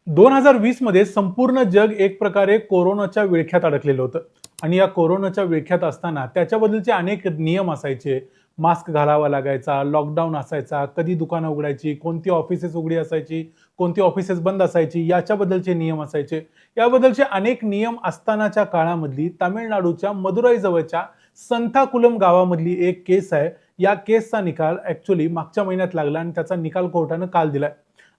2020 मध्ये संपूर्ण जग एक प्रकारे कोरोनाच्या विळख्यात अडकलेलं होतं आणि या कोरोनाच्या विळख्यात असताना त्याच्याबद्दलचे अनेक नियम असायचे. मास्क घालावा लागायचा, लॉकडाऊन असायचा, कधी दुकानं उघडायची, कोणती ऑफिसेस उघडी असायची, कोणती ऑफिसेस बंद असायची, याच्याबद्दलचे नियम असायचे. याबद्दलचे अनेक नियम असतानाच्या काळामधली तामिळनाडूच्या मदुराई जवळच्या संथाकुलम गावामधली एक केस आहे. या केसचा निकाल ऍक्च्युली मागच्या महिन्यात लागला आणि त्याचा निकाल कोर्टानं काल दिलाय.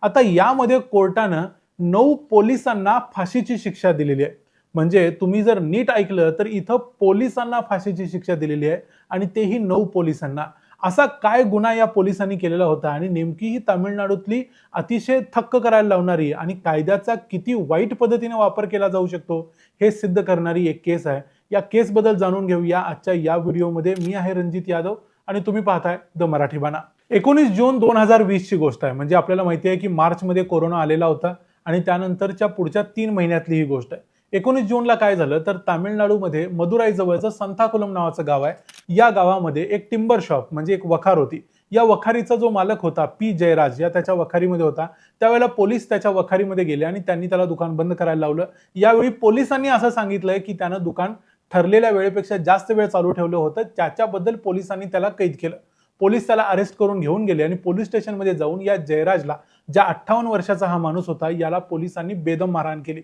आता यामध्ये कोर्टानं 9 पोलिसांना फाशीची शिक्षा दिलेली आहे. म्हणजे तुम्ही जर नीट ऐकलं तर इथं पोलिसांना फाशीची शिक्षा दिलेली आहे आणि तेही 9 पोलिसांना. असा काय गुन्हा या पोलिसांनी केलेला होता आणि नेमकी ही तामिळनाडूतली अतिशय थक्क करायला लावणारी आणि कायद्याचा किती वाईट पद्धतीने वापर केला जाऊ शकतो हे सिद्ध करणारी एक केस आहे. या केसबद्दल जाणून घेऊया आजच्या या व्हिडिओमध्ये. मी आहे रणजित यादव आणि तुम्ही पाहताय द मराठी बाणा. 19 जून 2020 ची गोष्ट आहे. म्हणजे आपल्याला माहिती आहे की मार्च मध्ये कोरोना आलेला होता आणि त्यानंतरच्या पुढच्या 3 महिन्यातली ही गोष्ट आहे. 19 जूनला काय झालं तर तामिळनाडूमध्ये मदुराई जवळचं संथाकुलम नावाचं गाव आहे. या गावामध्ये एक टिंबर शॉप म्हणजे एक वखार होती. या वखारीचा जो मालक होता पी जयराज, या त्याच्या वखारीमध्ये होता. त्यावेळेला पोलीस त्याच्या वखारीमध्ये गेले आणि त्यांनी त्याला दुकान बंद करायला लावलं. यावेळी पोलिसांनी असं सांगितलंय की त्यानं दुकान ठरलेल्या वेळेपेक्षा जास्त वेळ चालू ठेवलं होतं. त्याच्याबद्दल पोलिसांनी त्याला कैद केलं. पोलीस त्याला अरेस्ट करून घेऊन गेले आणि पोलीस स्टेशनमध्ये जाऊन या जयराजला, ज्या 58 वर्षाचा हा माणूस होता, याला पोलिसांनी बेदम मारहाण केली.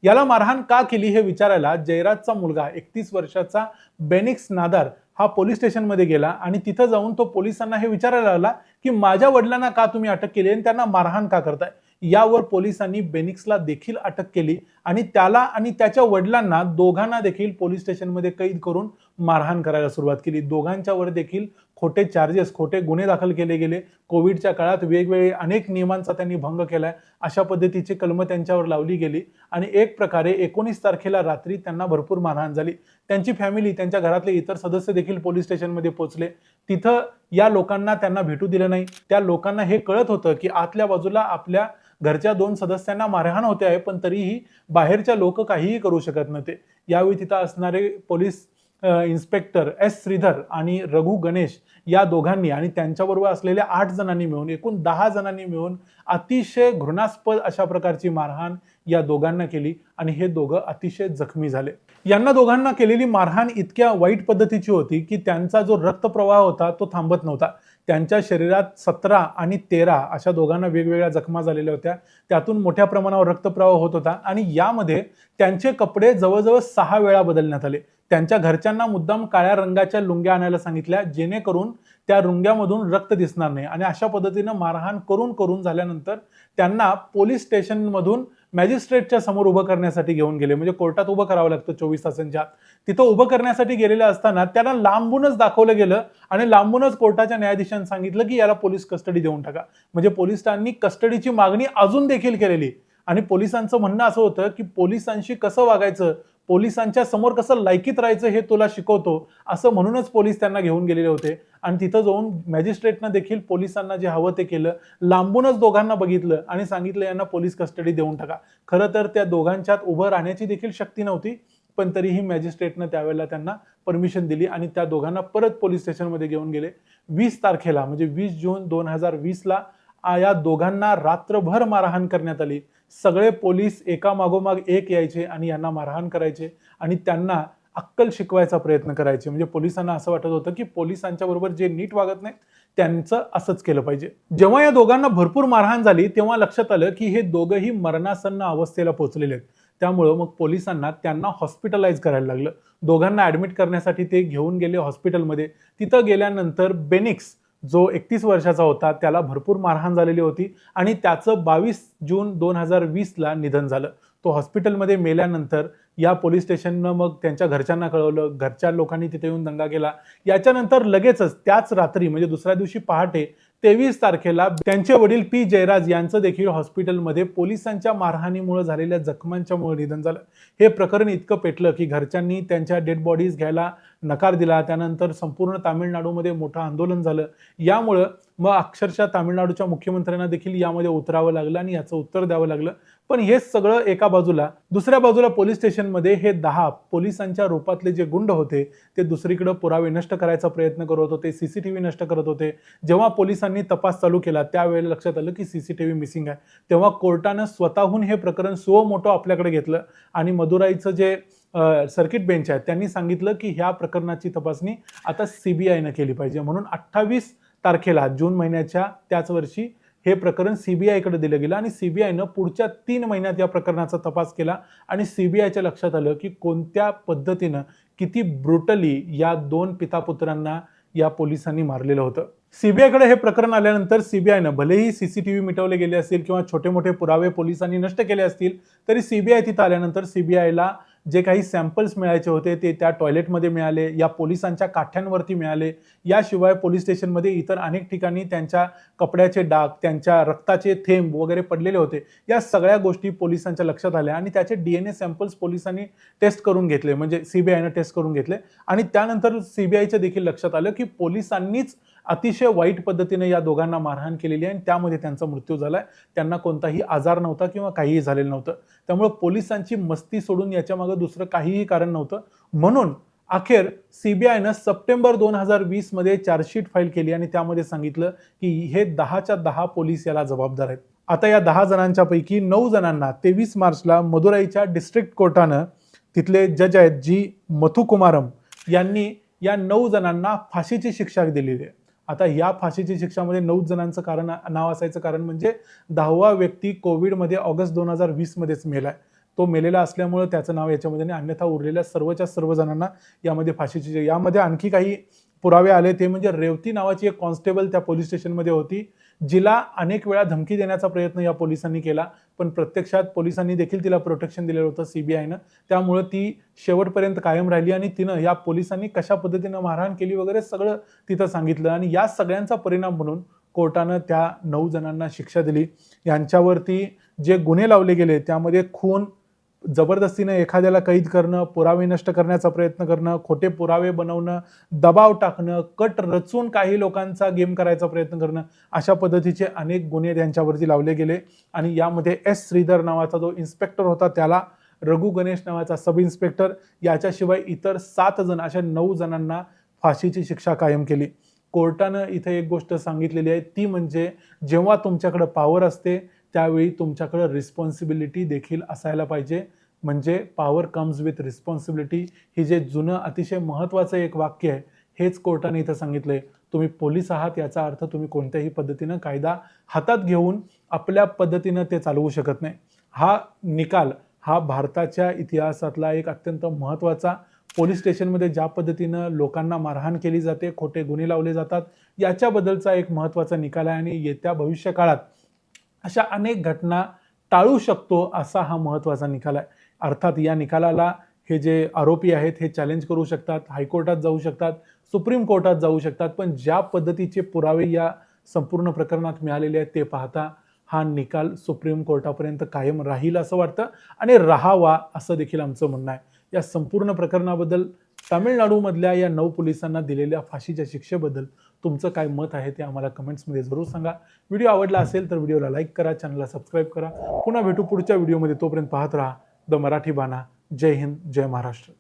याला मारहाण का केली हे विचारायला जयराजचा मुलगा 31 वर्षाचा बेनिक्स नादार हा पोलीस स्टेशनमध्ये गेला आणि तिथं जाऊन तो पोलिसांना हे विचारायला लागला की माझ्या वडिलांना का तुम्ही अटक केली आणि त्यांना मारहाण का करताय. यावर पोलिसांनी बेनिक्सला देखील अटक केली आणि त्याला आणि त्याच्या वडिलांना दोघांना देखील पोलीस स्टेशनमध्ये कैद करून मारहाण करायला सुरुवात केली. दोघांच्या वर देखील खोटे चार्जेस, खोटे गुन्हे दाखल केले गेले. कोविडच्या काळात वेगवेगळे अनेक नियमांचा त्यांनी भंग केलाय, अशा पद्धतीची कलमं त्यांच्यावर लावली गेली आणि एक प्रकारे 19 तारखेला रात्री त्यांना भरपूर मारहाण झाली. त्यांची फॅमिली, त्यांच्या घरातले इतर सदस्य देखील पोलीस स्टेशनमध्ये पोहोचले. तिथं या लोकांना त्यांना भेटू दिलं नाही. त्या लोकांना हे कळत होतं की आतल्या बाजूला आपल्या घरच्या 2 सदस्यांना मारहाण होते आहे, पण तरीही बाहेरच्या लोक काहीही करू शकत नव्हते. यावेळी तिथं असणारे पोलीस इन्स्पेक्टर एस श्रीधर आणि रघु गणेश या दोघांनी आणि त्यांच्याबरोबर असलेल्या 8 जणांनी मिळून, एकूण 10 जणांनी मिळून अतिशय घृणास्पद अशा प्रकारची मारहाण या दोघांना केली आणि हे दोघं अतिशय जखमी झाले. यांना दोघांना केलेली मारहाण इतक्या वाईट पद्धतीची होती की त्यांचा जो रक्तप्रवाह होता तो थांबत नव्हता. त्यांच्या शरीरात 17 आणि 13 अशा दोघांना वेगवेगळ्या जखमा झालेल्या होत्या. त्यातून मोठ्या प्रमाणावर रक्तप्रवाह होत होता आणि यामध्ये त्यांचे कपडे जवळजवळ 6 वेळा बदलण्यात आले. त्यांच्या घरच्यांना मुद्दाम काळ्या रंगाच्या लुंग्या आणायला सांगितल्या, जेणेकरून त्या रुंग्यामधून रक्त दिसणार नाही. आणि अशा पद्धतीनं मारहाण करून करून झाल्यानंतर त्यांना पोलीस स्टेशनमधून मॅजिस्ट्रेटच्या समोर उभं करण्यासाठी घेऊन गेले. म्हणजे कोर्टात उभं करावं लागतं 24 तासांच्या आत. तिथं उभं करण्यासाठी गेलेले असताना त्यांना लांबूनच दाखवलं गेलं आणि लांबूनच कोर्टाच्या न्यायाधीशांनी सांगितलं की याला पोलीस कस्टडी देऊन टाका. म्हणजे पोलिसांनी कस्टडीची मागणी अजून देखील केलेली आणि पोलिसांचं म्हणणं असं होतं की पोलिसांशी कसं वागायचं, पोलिसांच्या समोर कसं लायकीत राहायचं हे तुला शिकवतो, असं म्हणूनच पोलीस त्यांना घेऊन गेलेले होते. आणि तिथं जाऊन मॅजिस्ट्रेटनं देखील पोलिसांना जे हवं ते केलं. लांबूनच दोघांना बघितलं आणि सांगितलं यांना पोलीस कस्टडी देऊन टाका. खरं तर त्या दोघांच्यात उभं राहण्याची देखील शक्ती नव्हती, पण तरीही मॅजिस्ट्रेटनं त्यावेळेला त्यांना परमिशन दिली आणि त्या दोघांना परत पोलीस स्टेशनमध्ये घेऊन गेले. 20 तारखेला म्हणजे 20 जून 2020 ला या दोघांना रात्रभर मारहाण करण्यात आली. सगळे पोलीस एका मागोमाग एक यायचे आणि यांना मारहाण करायचे आणि त्यांना अक्कल शिकवायचा प्रयत्न करायचे. म्हणजे पोलिसांना असं वाटत होतं की पोलिसांच्या बरोबर जे नीट वागत नाही त्यांचं असंच केलं पाहिजे. जेव्हा या दोघांना भरपूर मारहाण झाली तेव्हा लक्षात आलं की हे दोघंही मरणासन्न अवस्थेला पोहोचलेले आहेत. त्यामुळं मग पोलिसांना त्यांना हॉस्पिटलाइज करायला लागलं. दोघांना ऍडमिट करण्यासाठी ते घेऊन गेले हॉस्पिटलमध्ये. तिथं गेल्यानंतर बेनिक्स जो 31 वर्षाचा होता त्याला भरपूर मारहाण झालेली होती आणि त्याचं 22 जून 2020 ला निधन झालं. तो हॉस्पिटलमध्ये मेल्यानंतर या पोलीस स्टेशननं मग त्यांच्या घरच्यांना कळवलं. घरच्या लोकांनी तिथे येऊन दंगा केला. याच्यानंतर लगेचच त्याच रात्री म्हणजे दुसऱ्या दिवशी पहाटे 23 तारखेला त्यांचे वडील पी जयराज यांचं देखील हॉस्पिटलमध्ये पोलिसांच्या मारहाणीमुळे झालेल्या जखमांच्यामुळे निधन झालं. हे प्रकरण इतकं पेटलं की घरच्यांनी त्यांच्या डेड बॉडीज घ्यायला नकार दिला. त्यानंतर संपूर्ण तामिळनाडूमध्ये मोठं आंदोलन झालं. यामुळं मग अक्षरशः तामिळनाडूच्या मुख्यमंत्र्यांना देखील यामध्ये उतरावं लागलं आणि याचं उत्तर द्यावं लागलं. पण हे सगळं एका बाजूला, दुसऱ्या बाजूला पोलीस स्टेशनमध्ये हे 10 पोलिसांच्या रूपातले जे गुंड होते ते दुसरीकडे पुरावे नष्ट करायचा प्रयत्न करत होते, सीसीटीव्ही नष्ट करत होते. जेव्हा पोलिसांनी तपास चालू केला त्यावेळेला लक्षात आलं की सीसीटीव्ही मिसिंग आहे. तेव्हा कोर्टानं स्वतःहून हे प्रकरण सुओ मोटो आपल्याकडे घेतलं आणि मदुराईचं जे सर्किट बेंच आहे त्यांनी सांगितलं की ह्या प्रकरणाची तपासणी आता सीबीआयनं केली पाहिजे. म्हणून 28 तारखेला जून महिन्याच्या त्याच वर्षी हे प्रकरण सीबीआयकडे दिलं गेलं आणि सीबीआयनं पुढच्या 3 महिन्यात या प्रकरणाचा तपास केला आणि सीबीआयच्या लक्षात आलं की कोणत्या पद्धतीनं, किती ब्रुटली या 2 पितापुत्रांना या पोलिसांनी मारलेलं होतं. सीबीआयकडे हे प्रकरण आल्यानंतर सीबीआयनं भलेही सीसीटीव्ही मिटवले गेले असतील किंवा छोटे मोठे पुरावे पोलिसांनी नष्ट केले असतील, तरी सीबीआय तिथं आल्यानंतर सीबीआयला जे काही सॅम्पल्स मिळायचे होते ते त्या टॉयलेटमध्ये मिळाले, या पोलिसांच्या काठ्यांवरती मिळाले. याशिवाय पोलीस स्टेशनमध्ये इतर अनेक ठिकाणी त्यांच्या कपड्याचे डाग, त्यांच्या रक्ताचे थेंब वगैरे पडलेले होते. या सगळ्या गोष्टी पोलिसांच्या लक्षात आल्या आणि त्याचे DNA सॅम्पल्स पोलिसांनी टेस्ट करून घेतले, म्हणजे सीबीआयनं टेस्ट करून घेतले. आणि त्यानंतर सीबीआयच्या देखील लक्षात आलं की पोलिसांनीच अतिशय वाईट पद्धतीने या दोघांना मारहाण केलेली आहे आणि त्यामध्ये त्यांचा मृत्यू झालाय. त्यांना कोणताही आजार नव्हता किंवा काहीही झालेलं नव्हतं. त्यामुळे पोलिसांची मस्ती सोडून याच्या मागे दुसरं काहीही कारण नव्हतं. म्हणून अखेर सीबीआयनं सप्टेंबर 2020 मध्ये चार्जशीट फाईल केली आणि त्यामध्ये सांगितलं की हे 10च्या 10 पोलीस याला जबाबदार आहेत. आता या 10 जणांच्या पैकी 9 जणांना 23 मार्चला मदुराईच्या डिस्ट्रिक्ट कोर्टानं, तिथले जज आहेत जी मथुकुमारम, यांनी या 9 जणांना फाशीची शिक्षा दिलेली आहे. आता या फाशीची शिक्षामध्ये 9 जणांचं कारण नाव असायचं कारण म्हणजे 10वा व्यक्ती कोविडमध्ये ऑगस्ट 2020 मध्येच मेलाय. तो मेलेला असल्यामुळे त्याचं नाव याच्यामध्ये नाही, अन्यथा उरलेल्या सर्वच्या सर्व जणांना यामध्ये फाशीची. यामध्ये आणखी काही पुरावे आले, ते म्हणजे रेवती नावाची एक कॉन्स्टेबल त्या पोलीस स्टेशनमध्ये होती, जिला अनेक वेळा धमकी देण्याचा प्रयत्न या पोलिसांनी केला, पण प्रत्यक्षात पोलिसांनी देखील तिला प्रोटेक्शन दिलेलं होतं सीबीआयनं. त्यामुळे ती शेवटपर्यंत कायम राहिली आणि तिनं या पोलिसांनी कशा पद्धतीनं मारहाण केली वगैरे सगळं तिथं सांगितलं. आणि या सगळ्यांचा परिणाम म्हणून कोर्टानं त्या 9 जणांना शिक्षा दिली. यांच्यावरती जे गुन्हे लावले गेले त्यामध्ये खून, जबरदस्तीनं एखाद्याला कैद करणं, पुरावे नष्ट करण्याचा प्रयत्न करणं, खोटे पुरावे बनवणं, दबाव टाकणं, कट रचून काही लोकांचा गेम करायचा प्रयत्न करणं, अशा पद्धतीचे अनेक गुन्हे त्यांच्यावरती लावले गेले. आणि यामध्ये एस श्रीधर नावाचा जो इन्स्पेक्टर होता त्याला, रघु गणेश नावाचा सब इन्स्पेक्टर, याच्याशिवाय इतर 7 जण, अशा 9 जणांना फाशीची शिक्षा कायम केली. कोर्टानं इथे एक गोष्ट सांगितलेली आहे, ती म्हणजे जेव्हा तुमच्याकडे पॉवर असते त्यावेळी तुमच्याकडे रिस्पॉन्सिबिलिटी देखील असायला पाहिजे. म्हणजे पॉवर कम्स विथ रिस्पॉन्सिबिलिटी, ही जे जुनं अतिशय महत्त्वाचं एक वाक्य आहे, हेच कोर्टाने इथं सांगितलंय. तुम्ही पोलीस आहात याचा अर्थ तुम्ही कोणत्याही पद्धतीनं कायदा हातात घेऊन आपल्या पद्धतीनं ते चालवू शकत नाही. हा निकाल हा भारताच्या इतिहासातला एक अत्यंत महत्त्वाचा, पोलीस स्टेशनमध्ये ज्या पद्धतीनं लोकांना मारहाण केली जाते, खोटे गुन्हे लावले जातात, याच्याबद्दलचा एक महत्त्वाचा निकाल आहे. आणि येत्या भविष्य काळात अशा अनेक घटना टाळू शकतो असा हा महत्त्वाचा निकाल आहे. अर्थात या निकालाला हे जे आरोपी आहेत हे चॅलेंज करू शकतात, हायकोर्टात जाऊ शकतात, सुप्रीम कोर्टात जाऊ शकतात, पण ज्या पद्धतीचे पुरावे या संपूर्ण प्रकरणात मिळालेले आहेत ते पाहता हा निकाल सुप्रीम कोर्टापर्यंत कायम राहील असं वाटतं आणि राहावा असं देखील आमचं म्हणणं आहे. या संपूर्ण प्रकरणाबद्दल, तामिळनाडूमधल्या या 9 पोलिसांना दिलेल्या फाशीच्या शिक्षेबद्दल तुमचं काय मत आहे ते आम्हाला कमेंट्समध्ये जरूर सांगा. व्हिडिओ आवडला असेल तर व्हिडिओला लाईक करा, चॅनलला सबस्क्राईब करा. पुन्हा भेटू पुढच्या व्हिडिओमध्ये. तोपर्यंत पाहत राहा द मराठी बाणा. जय हिंद, जय महाराष्ट्र.